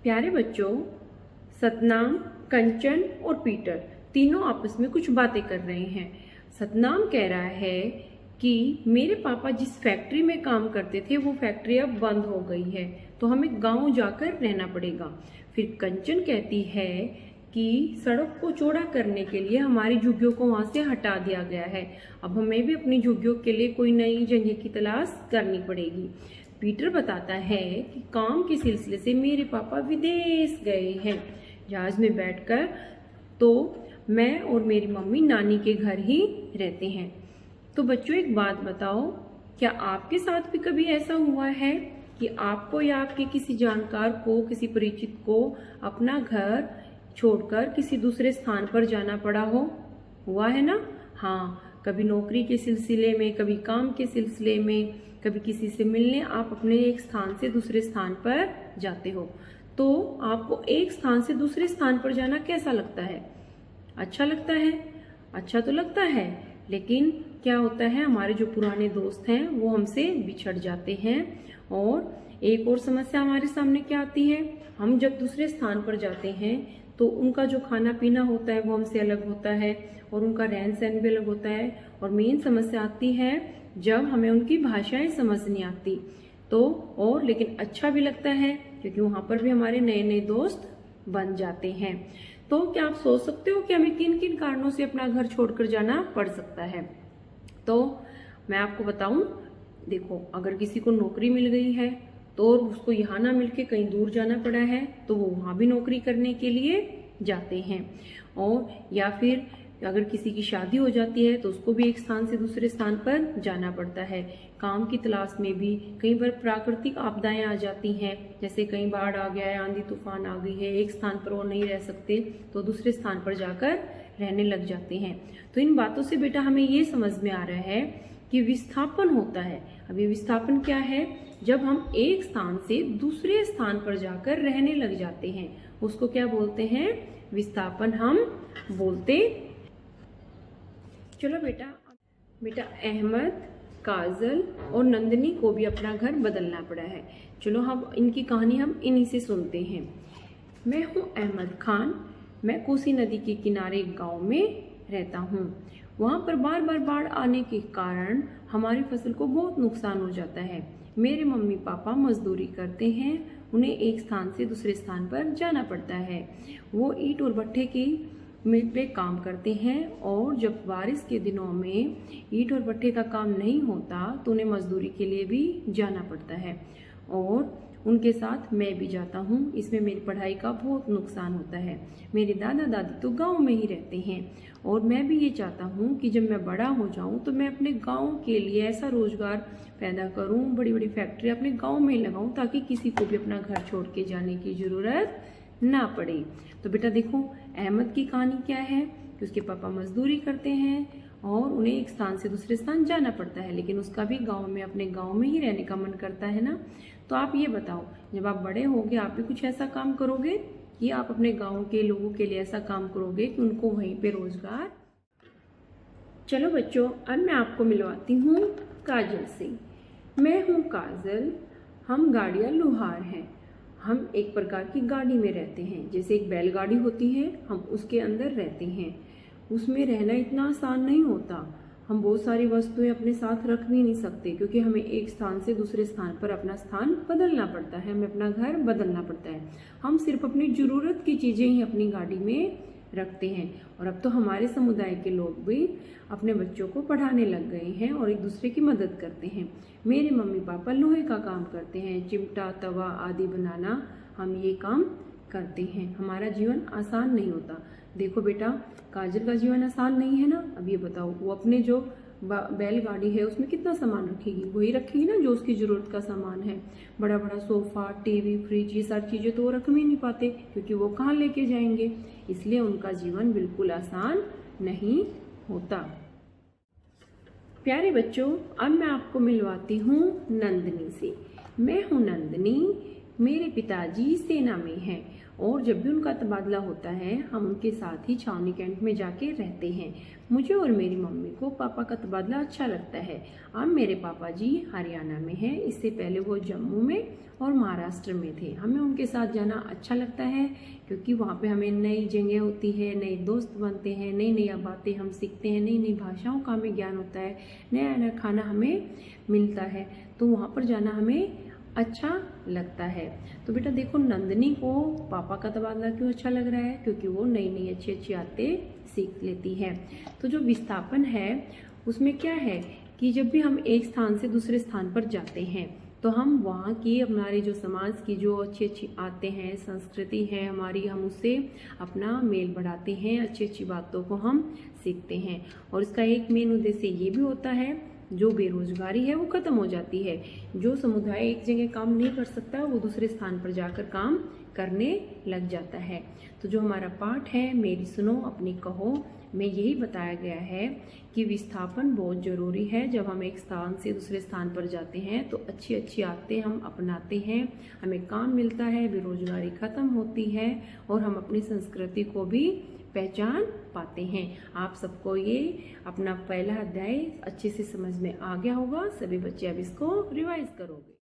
प्यारे बच्चों, सतनाम, कंचन और पीटर तीनों आपस में कुछ बातें कर रहे हैं। सतनाम कह रहा है कि मेरे पापा जिस फैक्ट्री में काम करते थे वो फैक्ट्री अब बंद हो गई है, तो हमें गांव जाकर रहना पड़ेगा। फिर कंचन कहती है कि सड़क को चौड़ा करने के लिए हमारी झुग्गियों को वहां से हटा दिया गया है, अब हमें भी अपनी झुग्गियों के लिए कोई नई जगह की तलाश करनी पड़ेगी। पीटर बताता है कि काम के सिलसिले से मेरे पापा विदेश गए हैं जहाज में बैठकर, तो मैं और मेरी मम्मी नानी के घर ही रहते हैं। तो बच्चों एक बात बताओ, क्या आपके साथ भी कभी ऐसा हुआ है कि आपको या आपके किसी जानकार को, किसी परिचित को अपना घर छोड़कर किसी दूसरे स्थान पर जाना पड़ा हो? हुआ है ना? हाँ, कभी नौकरी के सिलसिले में, कभी काम के सिलसिले में, कभी किसी से मिलने आप अपने एक स्थान से दूसरे स्थान पर जाते हो। तो आपको एक स्थान से दूसरे स्थान पर जाना कैसा लगता है? अच्छा लगता है? अच्छा तो लगता है, लेकिन क्या होता है, हमारे जो पुराने दोस्त हैं वो हमसे बिछड़ जाते हैं। और एक और समस्या हमारे सामने क्या आती है, हम जब दूसरे स्थान पर जाते हैं तो उनका जो खाना पीना होता है वो हमसे अलग होता है और उनका रहन सहन भी अलग होता है। और मेन समस्या आती है जब हमें उनकी भाषाएं समझ नहीं आती। तो और लेकिन अच्छा भी लगता है क्योंकि वहां पर भी हमारे नए नए दोस्त बन जाते हैं। तो क्या आप सोच सकते हो कि हमें किन किन कारणों से अपना घर छोड़कर जाना पड़ सकता है? तो मैं आपको बताऊं, देखो, अगर किसी को नौकरी मिल गई है तो उसको यहाँ ना मिलके कहीं दूर जाना पड़ा है तो वो वहां भी नौकरी करने के लिए जाते हैं। और या फिर अगर किसी की शादी हो जाती है तो उसको भी एक स्थान से दूसरे स्थान पर जाना पड़ता है। काम की तलाश में भी कई बार प्राकृतिक आपदाएं आ जाती हैं, जैसे कहीं बाढ़ आ गया है, आंधी तूफान आ गई है, एक स्थान पर वो नहीं रह सकते तो दूसरे स्थान पर जाकर रहने लग जाते हैं। तो इन बातों से बेटा हमें ये समझ में आ रहा है कि विस्थापन होता है। अब ये विस्थापन क्या है? जब हम एक स्थान से दूसरे स्थान पर जाकर रहने लग जाते हैं उसको क्या बोलते हैं? विस्थापन हम बोलते। चलो बेटा अहमद, काजल और नंदिनी को भी अपना घर बदलना पड़ा है। चलो हम इनकी कहानी हम इन्हीं से सुनते हैं। मैं हूँ अहमद खान, मैं कोसी नदी के किनारे एक गांव में रहता हूँ। वहाँ पर बार बार बाढ़ आने के कारण हमारी फसल को बहुत नुकसान हो जाता है। मेरे मम्मी पापा मजदूरी करते हैं, उन्हें एक स्थान से दूसरे स्थान पर जाना पड़ता है। वो ईंट और भट्ठे की मिल पे काम करते हैं और जब बारिश के दिनों में ईंट और भट्ठे का काम नहीं होता तो उन्हें मजदूरी के लिए भी जाना पड़ता है और उनके साथ मैं भी जाता हूँ। इसमें मेरी पढ़ाई का बहुत नुकसान होता है। मेरे दादा दादी तो गांव में ही रहते हैं और मैं भी ये चाहता हूँ कि जब मैं बड़ा हो जाऊँ तो मैं अपने गांव के लिए ऐसा रोजगार पैदा करूँ, बड़ी बड़ी फैक्ट्री अपने गांव में लगाऊं ताकि किसी को भी अपना घर छोड़ के जाने की जरूरत ना पड़े। तो बेटा देखो, अहमद की कहानी क्या है कि उसके पापा मजदूरी करते हैं और उन्हें एक स्थान से दूसरे स्थान जाना पड़ता है, लेकिन उसका भी गांव में, अपने गांव में ही रहने का मन करता है ना। तो आप ये बताओ, जब आप बड़े होगे आप भी कुछ ऐसा काम करोगे कि आप अपने गांव के लोगों के लिए ऐसा काम करोगे कि उनको वहीं पे रोजगार। चलो बच्चों, अब मैं आपको मिलवाती हूँ काजल से। मैं हूँ काजल, हम गाड़ियाँ लुहार हैं। हम एक प्रकार की गाड़ी में रहते हैं, जैसे एक बैलगाड़ी होती है, हम उसके अंदर रहते हैं। उसमें रहना इतना आसान नहीं होता। हम बहुत सारी वस्तुएं अपने साथ रख भी नहीं सकते क्योंकि हमें एक स्थान से दूसरे स्थान पर अपना स्थान बदलना पड़ता है, हमें अपना घर बदलना पड़ता है। हम सिर्फ अपनी जरूरत की चीजें ही अपनी गाड़ी में रखते हैं। और अब तो हमारे समुदाय के लोग भी अपने बच्चों को पढ़ाने लग गए हैं और एक दूसरे की मदद करते हैं। मेरे मम्मी पापा लोहे का काम करते हैं, चिमटा, तवा आदि बनाना, हम ये काम करते हैं। हमारा जीवन आसान नहीं होता। देखो बेटा, काजल का जीवन आसान नहीं है ना। अब ये बताओ, वो अपने जो बैलगाड़ी है उसमें कितना सामान रखेगी? वही रखेगी ना जो उसकी जरूरत का सामान है। बड़ा बड़ा सोफा, टीवी, फ्रिज, ये सारी चीजें तो वो रख भी नहीं पाते क्योंकि वो कहाँ लेके जाएंगे। इसलिए उनका जीवन बिल्कुल आसान नहीं होता। प्यारे बच्चों, अब मैं आपको मिलवाती हूँ नंदिनी से। मैं हूँ नंदिनी, मेरे पिताजी सेना में हैं और जब भी उनका तबादला होता है हम उनके साथ ही छावनी कैंप में जाके रहते हैं। मुझे और मेरी मम्मी को पापा का तबादला अच्छा लगता है। अब मेरे पापा जी हरियाणा में हैं, इससे पहले वो जम्मू में और महाराष्ट्र में थे। हमें उनके साथ जाना अच्छा लगता है क्योंकि वहाँ पे हमें नई जगह होती है, नए दोस्त बनते हैं, नई नई बातें हम सीखते हैं, नई नई भाषाओं का हमें ज्ञान होता है, नया नया खाना हमें मिलता है, तो वहाँ पर जाना हमें अच्छा लगता है। तो बेटा देखो, नंदनी को पापा का तबादला क्यों अच्छा लग रहा है, क्योंकि वो नई नई अच्छी अच्छी आदतें सीख लेती है। तो जो विस्थापन है उसमें क्या है कि जब भी हम एक स्थान से दूसरे स्थान पर जाते हैं तो हम वहाँ की हमारे जो समाज की जो अच्छी अच्छी आदतें हैं, संस्कृति है हमारी, हम उससे अपना मेल बढ़ाते हैं, अच्छी अच्छी बातों को हम सीखते हैं। और इसका एक मेन उद्देश्य ये भी होता है, जो बेरोजगारी है वो खत्म हो जाती है। जो समुदाय एक जगह काम नहीं कर सकता वो दूसरे स्थान पर जाकर काम करने लग जाता है। तो जो हमारा पाठ है मेरी सुनो अपनी कहो में यही बताया गया है कि विस्थापन बहुत ज़रूरी है। जब हम एक स्थान से दूसरे स्थान पर जाते हैं तो अच्छी अच्छी आदतें हम अपनाते हैं, हमें काम मिलता है, बेरोजगारी खत्म होती है और हम अपनी संस्कृति को भी पहचान पाते हैं। आप सबको ये अपना पहला अध्याय अच्छे से समझ में आ गया होगा। सभी बच्चे अब इसको रिवाइज करोगे।